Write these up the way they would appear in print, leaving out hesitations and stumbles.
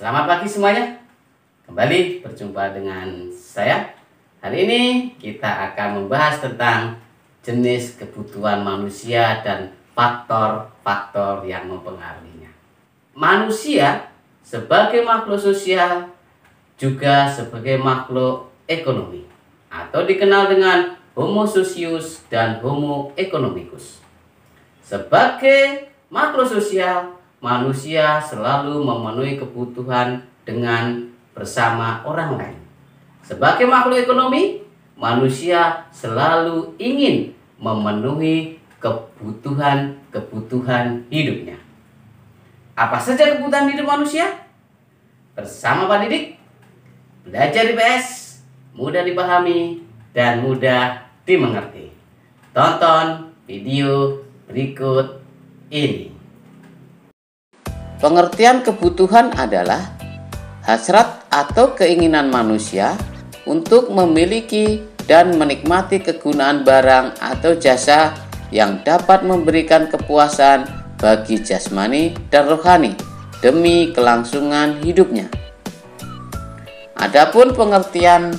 Selamat pagi semuanya. Kembali berjumpa dengan saya. Hari ini kita akan membahas tentang jenis kebutuhan manusia dan faktor-faktor yang mempengaruhinya. Manusia sebagai makhluk sosial juga sebagai makhluk ekonomi, atau dikenal dengan Homo socius dan Homo economicus. Sebagai makhluk sosial, manusia selalu memenuhi kebutuhan dengan bersama orang lain. Sebagai makhluk ekonomi, manusia selalu ingin memenuhi kebutuhan hidupnya. Apa saja kebutuhan hidup manusia? Bersama Pak Didik, belajar IPS, mudah dipahami dan mudah dimengerti. Tonton video berikut ini. Pengertian kebutuhan adalah hasrat atau keinginan manusia untuk memiliki dan menikmati kegunaan barang atau jasa yang dapat memberikan kepuasan bagi jasmani dan rohani demi kelangsungan hidupnya. Adapun pengertian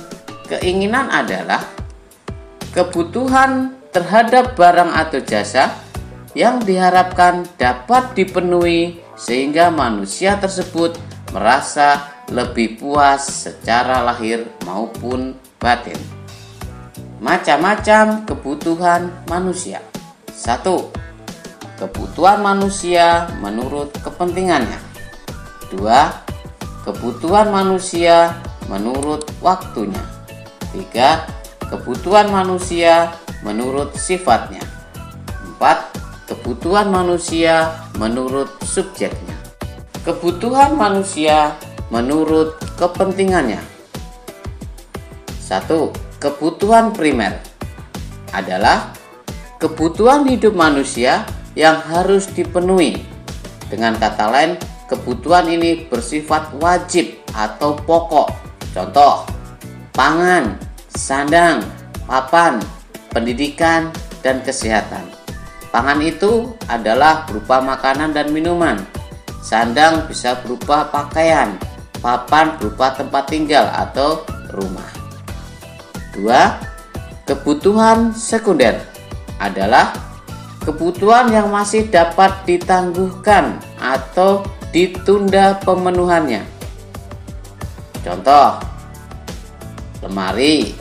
keinginan adalah kebutuhan terhadap barang atau jasa yang diharapkan dapat dipenuhi sehingga manusia tersebut merasa lebih puas secara lahir maupun batin. Macam-macam kebutuhan manusia. 1. Kebutuhan manusia menurut kepentingannya. 2. Kebutuhan manusia menurut waktunya. 3. Kebutuhan manusia menurut sifatnya. 4. Kebutuhan manusia menurut subjeknya. Kebutuhan manusia menurut kepentingannya. 1. Kebutuhan primer adalah kebutuhan hidup manusia yang harus dipenuhi. Dengan kata lain, kebutuhan ini bersifat wajib atau pokok. Contoh, pangan, sandang, papan, pendidikan, dan kesehatan. Pangan itu adalah berupa makanan dan minuman. Sandang bisa berupa pakaian. Papan berupa tempat tinggal atau rumah. 2. Kebutuhan sekunder adalah kebutuhan yang masih dapat ditangguhkan atau ditunda pemenuhannya. Contoh, lemari,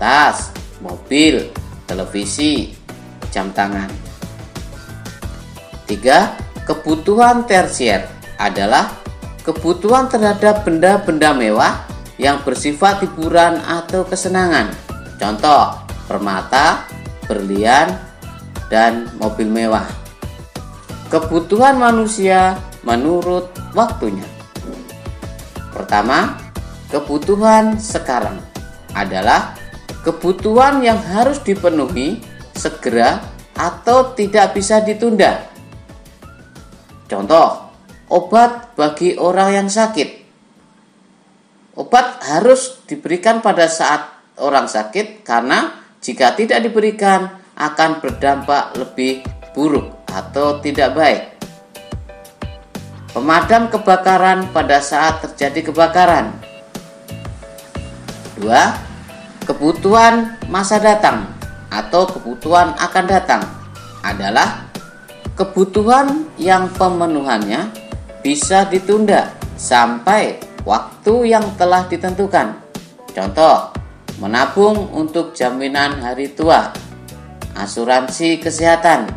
tas, mobil, televisi, jam tangan. 3. Kebutuhan tersier adalah kebutuhan terhadap benda-benda mewah yang bersifat hiburan atau kesenangan. Contoh, permata, berlian, dan mobil mewah. Kebutuhan manusia menurut waktunya. Pertama, kebutuhan sekarang adalah kebutuhan yang harus dipenuhi segera atau tidak bisa ditunda. Contoh, obat bagi orang yang sakit. Obat harus diberikan pada saat orang sakit karena jika tidak diberikan akan berdampak lebih buruk atau tidak baik. Pemadam kebakaran pada saat terjadi kebakaran. 2. Kebutuhan masa datang atau kebutuhan akan datang adalah kebutuhan yang pemenuhannya bisa ditunda sampai waktu yang telah ditentukan. Contoh, menabung untuk jaminan hari tua, asuransi kesehatan.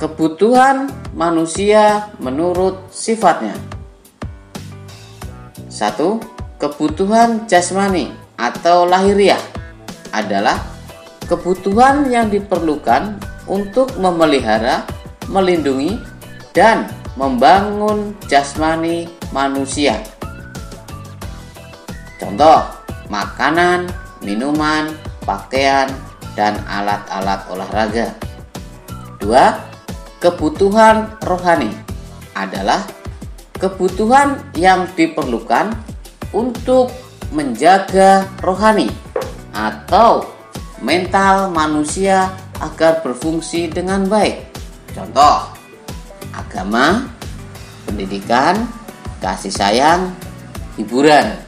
Kebutuhan manusia menurut sifatnya. 1. Kebutuhan jasmani atau lahiriah adalah kebutuhan yang diperlukan untuk memelihara, melindungi, dan membangun jasmani manusia. Contoh, makanan, minuman, pakaian, dan alat-alat olahraga. 2. Kebutuhan rohani adalah kebutuhan yang diperlukan untuk menjaga rohani atau mental manusia agar berfungsi dengan baik. Contoh, agama, pendidikan, kasih sayang, hiburan.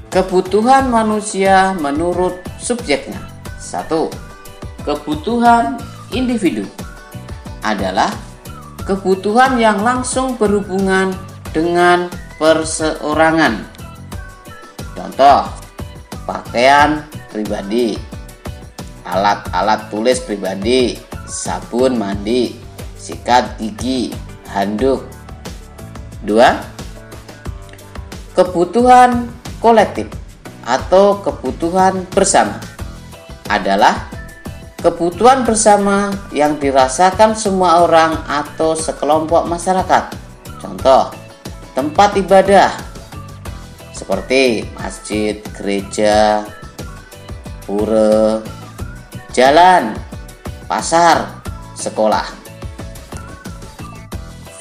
Kebutuhan manusia menurut subjeknya. 1. Kebutuhan individu adalah kebutuhan yang langsung berhubungan dengan perseorangan. Contoh, pakaian pribadi, alat-alat tulis pribadi, sabun mandi, sikat gigi, handuk. 2. Kebutuhan kolektif atau kebutuhan bersama adalah kebutuhan bersama yang dirasakan semua orang atau sekelompok masyarakat. Contoh, tempat ibadah seperti masjid, gereja, pura, jalan, pasar, sekolah.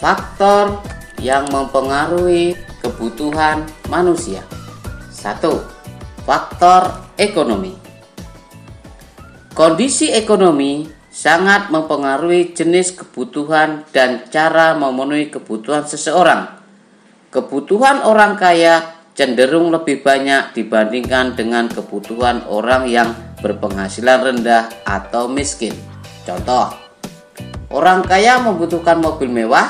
Faktor yang mempengaruhi kebutuhan manusia. 1. Faktor ekonomi. Kondisi ekonomi sangat mempengaruhi jenis kebutuhan dan cara memenuhi kebutuhan seseorang. Kebutuhan orang kaya cenderung lebih banyak dibandingkan dengan kebutuhan orang yang berpenghasilan rendah atau miskin. Contoh, orang kaya membutuhkan mobil mewah,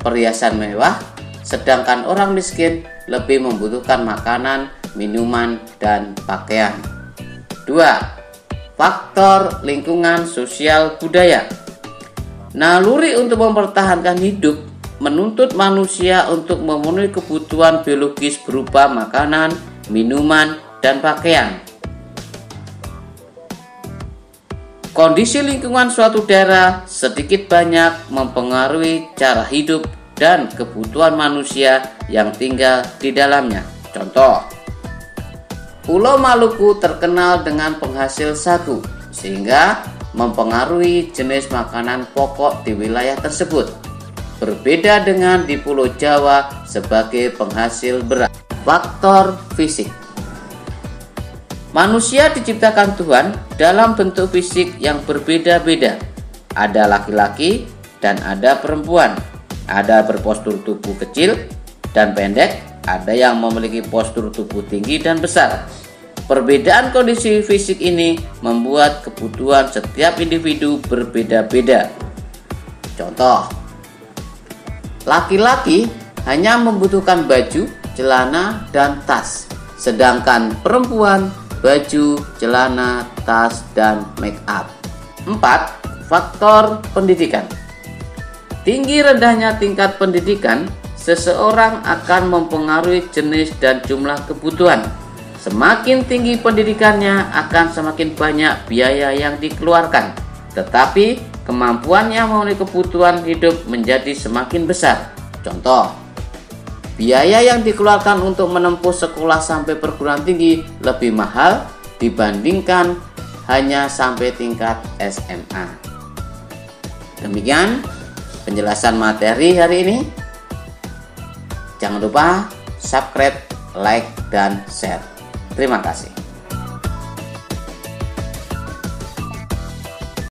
perhiasan mewah, sedangkan orang miskin lebih membutuhkan makanan, minuman, dan pakaian. 2. Faktor lingkungan sosial budaya. Naluri untuk mempertahankan hidup menuntut manusia untuk memenuhi kebutuhan biologis berupa makanan, minuman, dan pakaian. Kondisi lingkungan suatu daerah sedikit banyak mempengaruhi cara hidup dan kebutuhan manusia yang tinggal di dalamnya. Contoh, Pulau Maluku terkenal dengan penghasil sagu, sehingga mempengaruhi jenis makanan pokok di wilayah tersebut. Berbeda dengan di Pulau Jawa sebagai penghasil beras. Faktor fisik. Manusia diciptakan Tuhan dalam bentuk fisik yang berbeda-beda. Ada laki-laki dan ada perempuan. Ada berpostur tubuh kecil dan pendek, ada yang memiliki postur tubuh tinggi dan besar. Perbedaan kondisi fisik ini membuat kebutuhan setiap individu berbeda-beda. Contoh, laki-laki hanya membutuhkan baju, celana, dan tas, sedangkan perempuan baju, celana, tas, dan make up. 4. Faktor pendidikan. Tinggi rendahnya tingkat pendidikan seseorang akan mempengaruhi jenis dan jumlah kebutuhan. Semakin tinggi pendidikannya akan semakin banyak biaya yang dikeluarkan, tetapi kemampuannya memenuhi kebutuhan hidup menjadi semakin besar. Contoh, biaya yang dikeluarkan untuk menempuh sekolah sampai perguruan tinggi lebih mahal dibandingkan hanya sampai tingkat SMA. Demikian penjelasan materi hari ini. Jangan lupa subscribe, like, dan share. Terima kasih.